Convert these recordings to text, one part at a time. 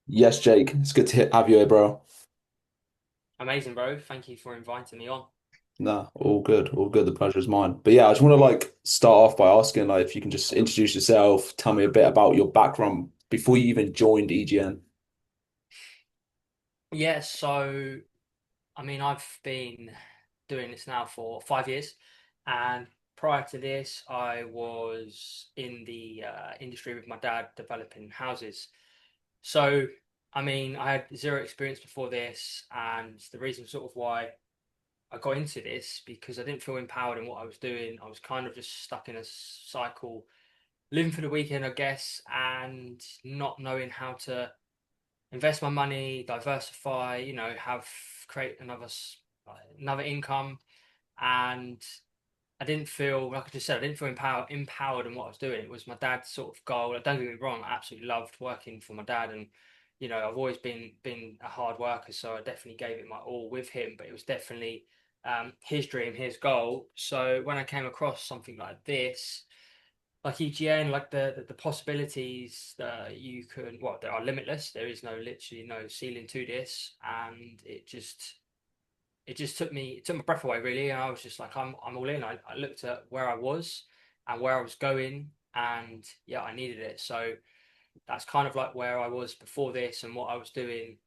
Yes, Jake. It's good to have you here, bro. Amazing, bro. Thank you for inviting me on. Nah, all good, all good. The pleasure's mine. But yeah, I just want to start off by asking if you can just introduce yourself, tell me a bit about your background before you even joined EGN. Yeah, so I've been doing this now for 5 years, and prior to this, I was in the industry with my dad developing houses. So, I had zero experience before this, and the reason sort of why I got into this because I didn't feel empowered in what I was doing. I was kind of just stuck in a cycle, living for the weekend, I guess, and not knowing how to invest my money, diversify, have create another income. And I didn't feel, like I just said, I didn't feel empowered in what I was doing. It was my dad's sort of goal. Like, don't get me wrong, I absolutely loved working for my dad, and I've always been a hard worker, so I definitely gave it my all with him. But it was definitely his dream, his goal. So when I came across something like this, like EGN, like the possibilities that you can, well, there are limitless. There is literally no ceiling to this, and it just took my breath away really, and I was just like, I'm all in. I looked at where I was and where I was going, and yeah, I needed it. So that's kind of like where I was before this and what I was doing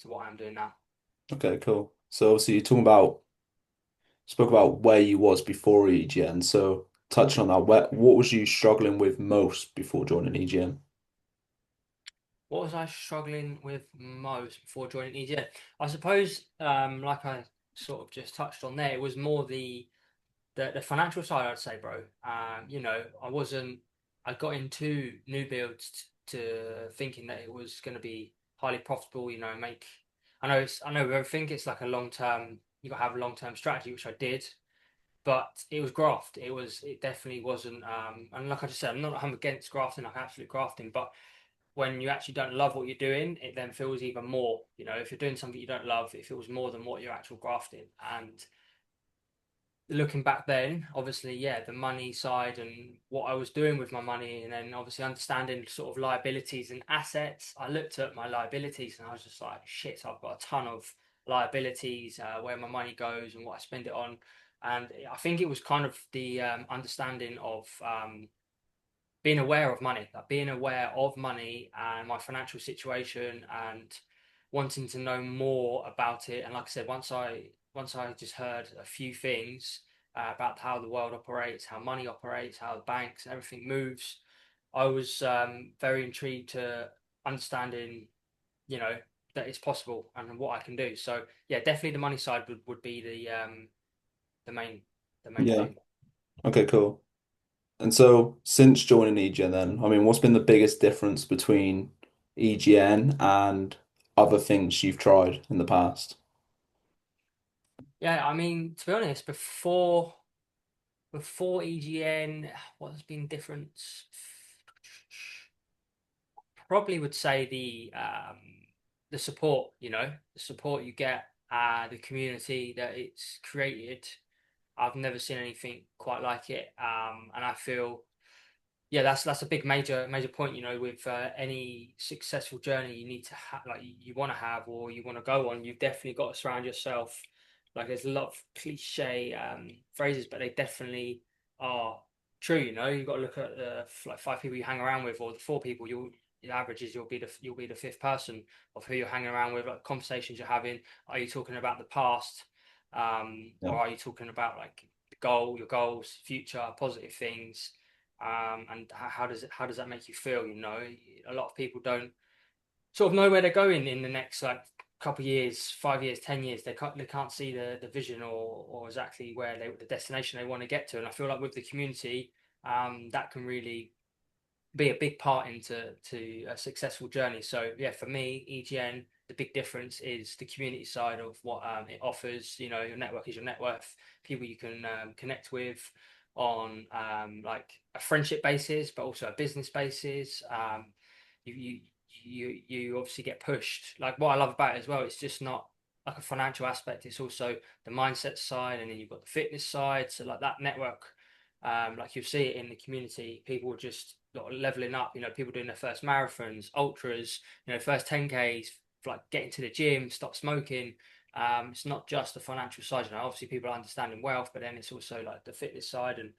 to what I'm doing now. Okay, cool. So obviously you're talking about spoke about where you was before EGN. So touching on that, what was you struggling with most before joining EGN? What was I struggling with most before joining EGN? I suppose, like I sort of just touched on there, it was more the financial side, I'd say, bro. I wasn't. I got into new builds to thinking that it was going to be highly profitable. Make. I know it's. I know we think it's like a long term. You got to have a long term strategy, which I did, but it was graft. It was. It definitely wasn't. And like I just said, I'm against grafting, like absolute grafting, but when you actually don't love what you're doing, it then feels even more. If you're doing something you don't love, it feels more than what you're actual grafting. And looking back then, obviously, yeah, the money side and what I was doing with my money, and then obviously understanding sort of liabilities and assets. I looked at my liabilities and I was just like, shit, I've got a ton of liabilities, where my money goes and what I spend it on. And I think it was kind of the understanding of being aware of money, like being aware of money and my financial situation, and wanting to know more about it. And like I said, once I just heard a few things about how the world operates, how money operates, how the banks, everything moves, I was very intrigued to understanding, you know, that it's possible and what I can do. So yeah, definitely the money side would be the main the main Yeah. thing. Okay, cool. And so since joining EGN then, I mean, what's been the biggest difference between EGN and other things you've tried in the past? Yeah, to be honest, before EGN, what has been different? Probably would say the support, the support you get, the community that it's created. I've never seen anything quite like it. And I feel, yeah, that's a big major point, with any successful journey you need to have, like you want to have or you want to go on. You've definitely got to surround yourself. Like there's a lot of cliche phrases, but they definitely are true. You've got to look at the like five people you hang around with, or the four people you'll. The average is you'll be the fifth person of who you're hanging around with, like conversations you're having. Are you talking about the past, Yeah. or are you talking about like your goals, future, positive things? And how does that make you feel? A lot of people don't sort of know where they're going in the next like couple of years, 5 years, 10 years. They can't see the vision or exactly where the destination they want to get to. And I feel like with the community, that can really be a big part into a successful journey. So yeah, for me, EGN, the big difference is the community side of what it offers. Your network is your net worth. People you can connect with on like a friendship basis, but also a business basis. You you you obviously get pushed. Like what I love about it as well, it's just not like a financial aspect. It's also the mindset side, and then you've got the fitness side. So like that network, like you'll see it in the community, people just leveling up. People doing their first marathons, ultras, first 10Ks, like getting to the gym, stop smoking. It's not just the financial side. Obviously people are understanding wealth, but then it's also like the fitness side and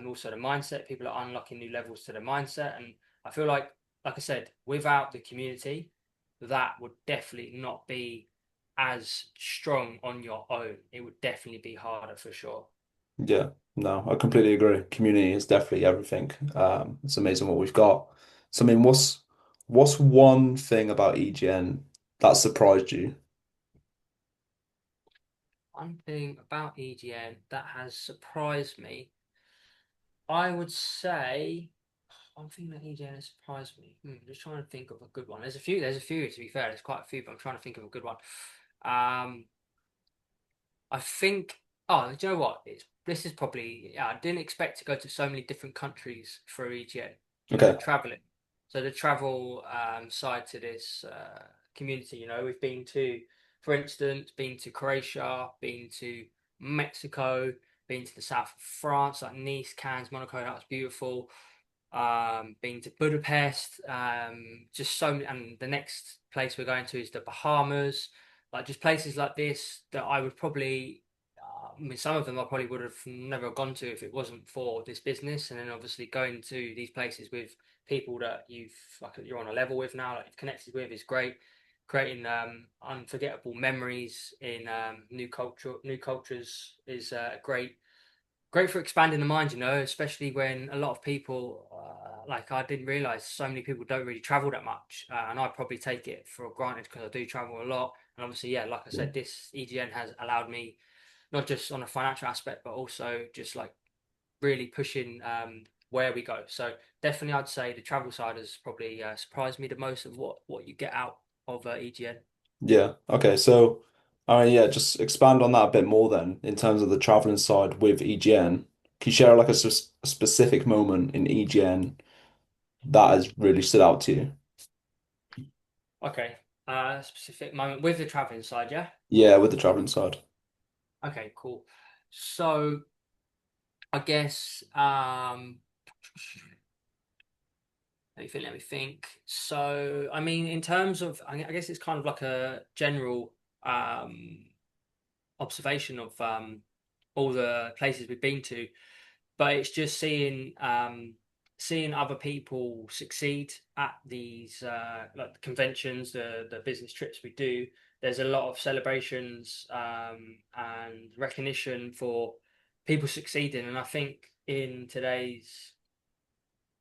also the mindset. People are unlocking new levels to the mindset, and I feel like I said, without the community, that would definitely not be as strong on your own. It would definitely be harder for sure. Yeah, no, I completely agree. Community is definitely everything. It's amazing what we've got. So I mean, what's one thing about EGN that surprised you? One thing about EGN that has surprised me, I would say, one thing that EGN has surprised me. Just trying to think of a good one. There's a few to be fair. There's quite a few, but I'm trying to think of a good one. Um, I think. Oh, do you know what? This is probably. Yeah, I didn't expect to go to so many different countries for EGN. Okay. Traveling. So the travel side to this community. We've been to, for instance, been to Croatia, been to Mexico, been to the south of France, like Nice, Cannes, Monaco. That was beautiful. Been to Budapest. Just so many, and the next place we're going to is the Bahamas. Like just places like this that I would probably, I mean, some of them I probably would have never gone to if it wasn't for this business. And then obviously going to these places with people that you're on a level with now, like you've connected with, is great. Creating unforgettable memories in new cultures is great for expanding the mind, especially when a lot of people, like I didn't realize so many people don't really travel that much. And I probably take it for granted because I do travel a lot. And obviously, yeah, like I Yeah. said, this EGN has allowed me not just on a financial aspect, but also just like really pushing where we go. So definitely, I'd say the travel side has probably surprised me the most of what you get out of EGN. Yeah. Okay. So, yeah, just expand on that a bit more then in terms of the traveling side with EGN. Can you share like a specific moment in EGN that has really stood out to you? Okay, specific moment with the traveling side, yeah. Yeah, with the traveling side. Okay, cool. So I guess let me think. So I mean, in terms of, I guess it's kind of like a general observation of all the places we've been to, but it's just seeing other people succeed at these like the conventions, the business trips we do. There's a lot of celebrations and recognition for people succeeding, and I think in today's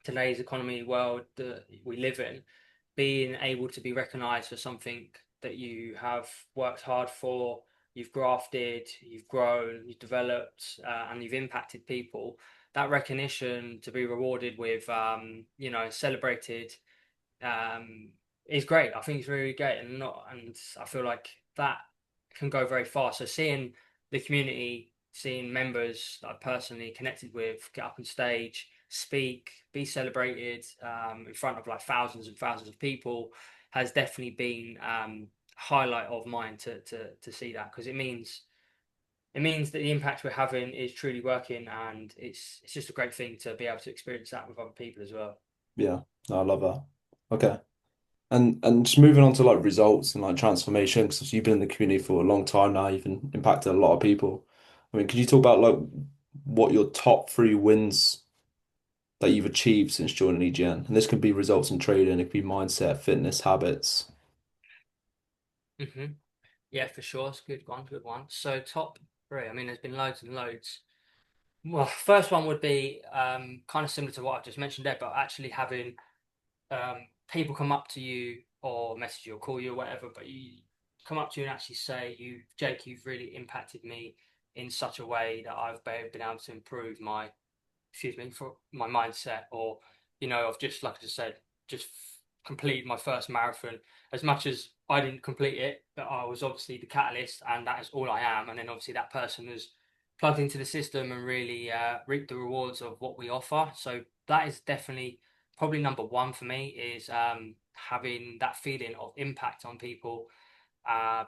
economy world that we live in, being able to be recognized for something that you have worked hard for, you've grafted, you've grown, you've developed, and you've impacted people. That recognition to be rewarded with, celebrated, um, is great. I think it's really great, and I feel like that can go very far. So seeing the community, seeing members that I personally connected with get up on stage, speak, be celebrated in front of like thousands and thousands of people has definitely been highlight of mine to see that because it means that the impact we're having is truly working, and it's just a great thing to be able to experience that with other people as well. Yeah. No, I love that. Okay. And just moving on to like results and like transformation, because you've been in the community for a long time now, you've impacted a lot of people. I mean, could you talk about like what your top three wins that you've achieved since joining EGN? And this could be results in trading, it could be mindset, fitness, habits. hmm Yeah, for sure. It's a good one, good one. So top three. I mean, there's been loads and loads. Well, first one would be kind of similar to what I've just mentioned there, but actually having people come up to you or message you or call you or whatever, but you come up to you and actually say, Jake, you've really impacted me in such a way that I've been able to improve for my mindset, or I've just like I just said, just completed my first marathon. As much as I didn't complete it, but I was obviously the catalyst, and that is all I am. And then obviously that person has plugged into the system and really reaped the rewards of what we offer. So that is definitely probably number one for me is having that feeling of impact on people,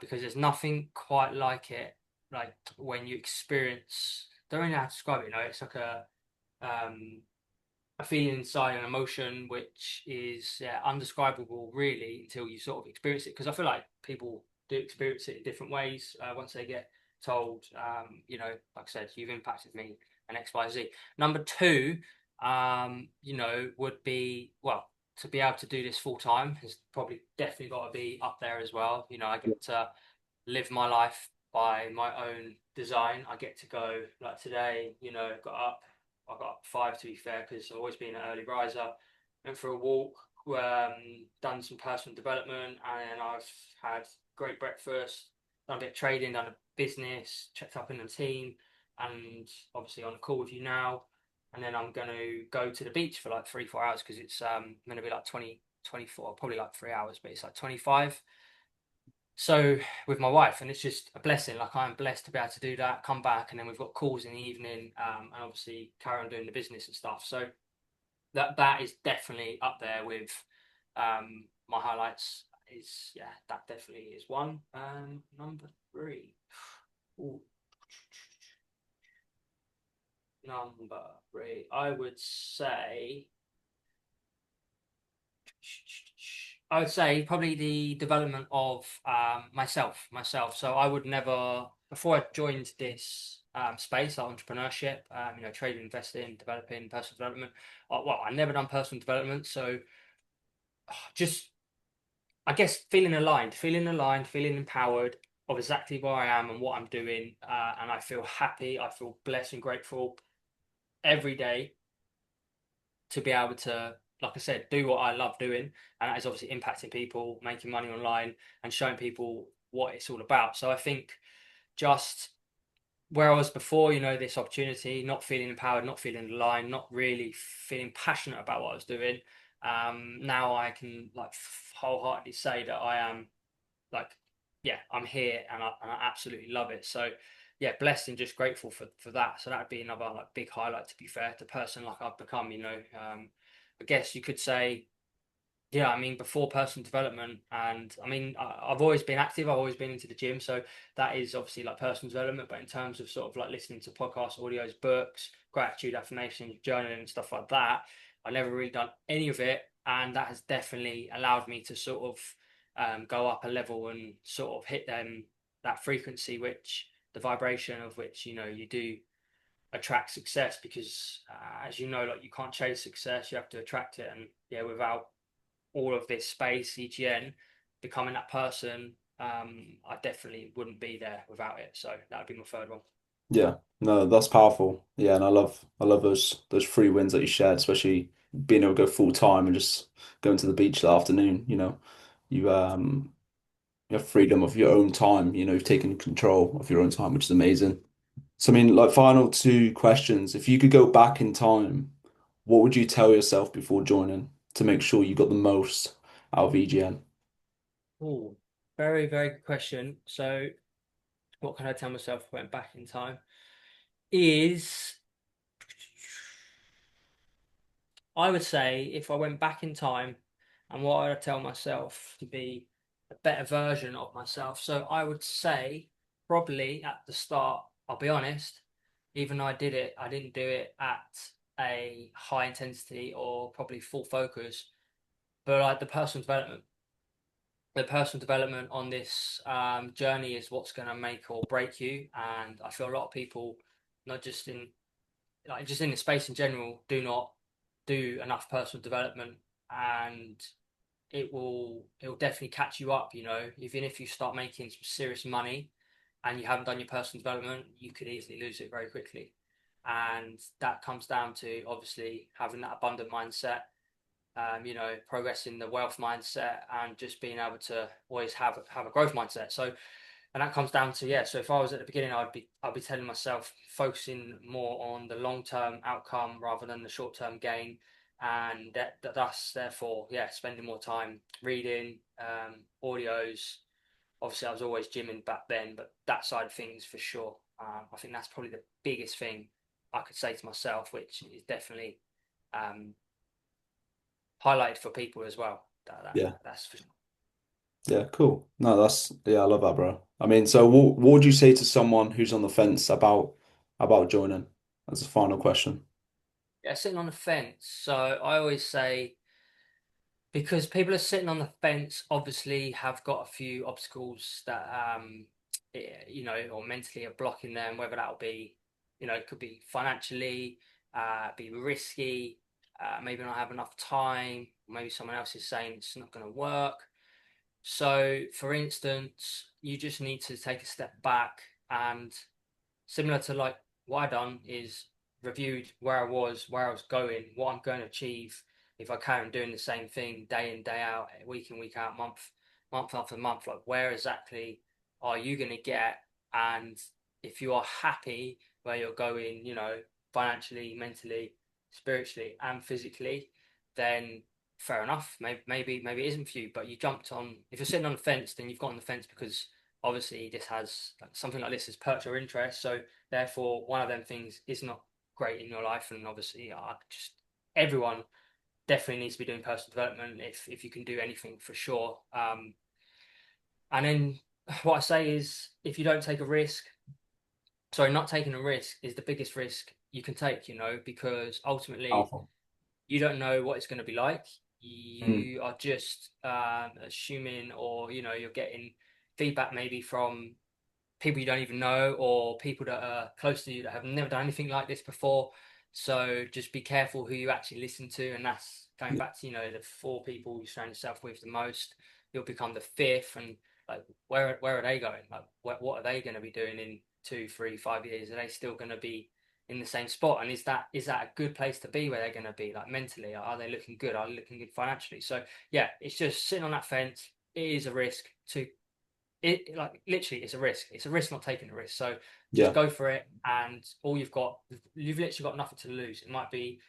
because there's nothing quite like it, like when you experience. Don't really know how to describe it. It's like a um a feeling inside, an emotion which is, yeah, undescribable really until you sort of experience it. Because I feel like people do experience it in different ways once they get told, like I said, you've impacted me and X, Y, Z. Number two, would be, well, to be able to do this full time has probably definitely got to be up there as well. I Yeah. get to live my life by my own design. I get to go like today, got up. I got up 5 to be fair because I've always been an early riser. Went for a walk, done some personal development, and then I've had great breakfast, done a bit of trading, done a business, checked up in the team, and obviously on a call with you now. And then I'm going to go to the beach for like 3, 4 hours because it's going to be like 20, 24, probably like 3 hours, but it's like 25. So with my wife, and it's just a blessing. Like I'm blessed to be able to do that, come back, and then we've got calls in the evening, and obviously carry on doing the business and stuff. So that is definitely up there with my highlights. Is Yeah, that definitely is one. Number three. Ooh, number three. I would say probably the development of myself. So I would never, before I joined this space, like entrepreneurship, trading, investing, developing, personal development. Well, I never done personal development, so just I guess feeling empowered of exactly where I am and what I'm doing, and I feel happy. I feel blessed and grateful every day to be able to, like I said, do what I love doing, and that is obviously impacting people, making money online, and showing people what it's all about. So I think just where I was before, this opportunity, not feeling empowered, not feeling aligned, not really feeling passionate about what I was doing. Now I can like wholeheartedly say that I am like, yeah, I'm here and I absolutely love it. So yeah, blessed and just grateful for that. So that would be another like big highlight, to be fair, the person like I've become. I guess you could say, yeah, I mean, before personal development, and I mean, I've always been active. I've always been into the gym, so that is obviously like personal development. But in terms of sort of like listening to podcasts, audios, books, gratitude, affirmations, journaling, and stuff like that, I never really done any of it, and that has definitely allowed me to sort of go up a level and sort of hit that frequency, which the vibration of which you do attract success because as you know, like you can't chase success, you have to attract it, and yeah, without all of this space, EGN, becoming that person, I definitely wouldn't be there without it. So that would be my third one. Yeah, no, that's powerful. Yeah, and I love those free wins that you shared, especially being able to go full time and just going to the beach that afternoon. You have freedom of your own time. You've taken control of your own time, which is amazing. So I mean, like final two questions. If you could go back in time, what would you tell yourself before joining to make sure you got the most out of EGN? Oh, very, very good question. So, what can I tell myself if I went back in time? Is I would say if I went back in time and what I'd tell myself to be a better version of myself. So I would say probably at the start, I'll be honest, even though I didn't do it at a high intensity or probably full focus, but like the personal development on this journey is what's going to make or break you. And I feel a lot of people, not just in like just in the space in general, do not do enough personal development, and it will definitely catch you up. Even if you start making some serious money and you haven't done your personal development, you could easily lose it very quickly. And that comes down to obviously having that abundant mindset, progressing the wealth mindset, and just being able to always have a growth mindset. So, and that comes down to, yeah. So if I was at the beginning, I'd be telling myself focusing more on the long term outcome rather than the short term gain, and thus therefore, yeah, spending more time reading, audios. Obviously, I was always gymming back then, but that side of things for sure. I think that's probably the biggest thing I could say to myself, which is definitely um, highlighted for people as well. Yeah. That's for Yeah, cool. No, I love that, bro. I mean, so what would you say to someone who's on the fence about joining as a final question? Yeah, sitting on the fence. So I always say because people are sitting on the fence, obviously have got a few obstacles that or mentally are blocking them. Whether that'll be, it could be financially, be risky, maybe not have enough time. Maybe someone else is saying it's not going to work. So, for instance, you just need to take a step back and similar to like what I done is reviewed where I was, where I was going, what I'm going to achieve if I carry on doing the same thing day in, day out, week in, week out, month after month. Like where exactly are you going to get? And if you are happy where you're going, financially, mentally, spiritually, and physically, then fair enough. Maybe it isn't for you, but you jumped on. If you're sitting on the fence, then you've got on the fence because obviously this has like, something like this has perked your interest. So therefore, one of them things is not great in your life, and obviously, just everyone definitely needs to be doing personal development if you can do anything for sure. And then what I say is, if you don't take a risk, sorry, not taking a risk is the biggest risk you can take. Because ultimately Powerful. you don't know what it's going to be like. Mm. You are just assuming, or you're getting feedback maybe from people you don't even know or people that are close to you that have never done anything like this before. So just be careful who you actually listen to, and that's going Yeah. back to the four people you surround yourself with the most. You'll become the fifth, and like where are they going? Like what are they going to be doing in 2, 3, 5 years? Are they still going to be in the same spot? And is that a good place to be where they're going to be like mentally? Are they looking good? Are they looking good financially? So yeah, it's just sitting on that fence. It is a risk to it like literally it's a risk. It's a risk not taking a risk. So just Yeah. go for it, and you've literally got nothing to lose. It might be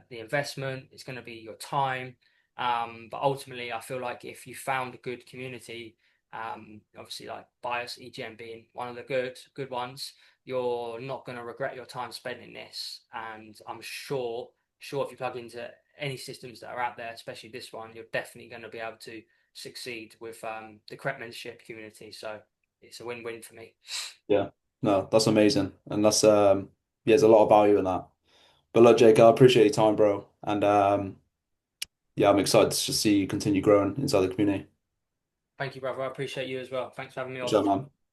the investment, it's going to be your time, but ultimately, I feel like if you found a good community, obviously like Bias EGM being one of the good ones, you're not going to regret your time spent in this. And I'm sure if you plug into any systems that are out there, especially this one, you're definitely going to be able to succeed with the correct mentorship community. So it's a win-win for me. Yeah. No, that's amazing. And that's yeah, there's a lot of value in that. But look, Jake, I appreciate your time, bro. And yeah, I'm excited to just see you continue growing inside the community. Thank you, brother. I appreciate you as well. Thanks for having me Good on. job, man.